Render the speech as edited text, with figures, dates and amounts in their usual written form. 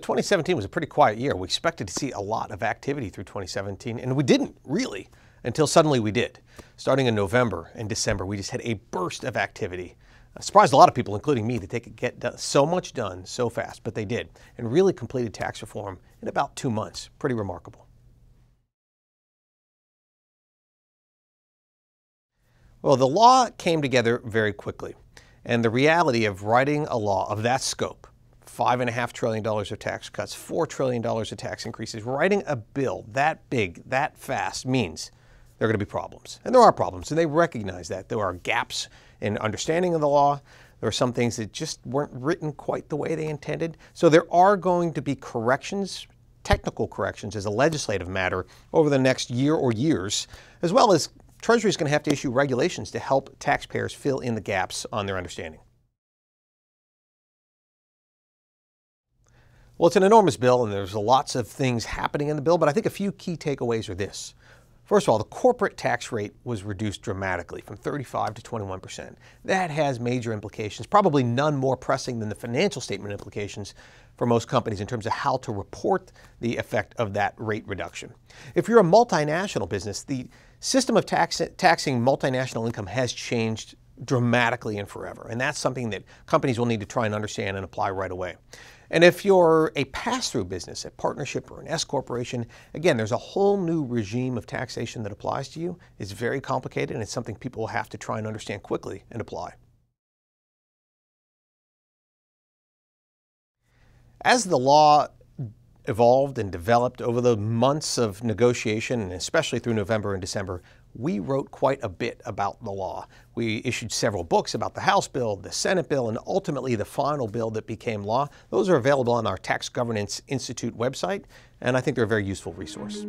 2017 was a pretty quiet year. We expected to see a lot of activity through 2017, and we didn't really until suddenly we did. Starting in November and December, we just had a burst of activity. Surprised a lot of people, including me, that they could get so much done so fast, but they did, and really completed tax reform in about 2 months. Pretty remarkable. Well, the law came together very quickly, and the reality of writing a law of that scope, $5.5 trillion of tax cuts, $4 trillion of tax increases, writing a bill that big, that fast means there are going to be problems. And there are problems, and they recognize that. There are gaps in understanding of the law. There are some things that just weren't written quite the way they intended. So there are going to be corrections, technical corrections as a legislative matter over the next year or years, as well as Treasury is going to have to issue regulations to help taxpayers fill in the gaps on their understanding. Well, it's an enormous bill, and there's lots of things happening in the bill, but I think a few key takeaways are this. First of all, the corporate tax rate was reduced dramatically from 35% to 21%. That has major implications, probably none more pressing than the financial statement implications for most companies in terms of how to report the effect of that rate reduction. If you're a multinational business, the system of taxing multinational income has changed dramatically and forever, and that's something that companies will need to try and understand and apply right away. And if you're a pass-through business, a partnership or an S corporation, again, there's a whole new regime of taxation that applies to you. It's very complicated, and it's something people will have to try and understand quickly and apply. As the law evolved and developed over the months of negotiation, and especially through November and December, we wrote quite a bit about the law. We issued several books about the House bill, the Senate bill, and ultimately the final bill that became law. Those are available on our Tax Governance Institute website, and I think they're a very useful resource.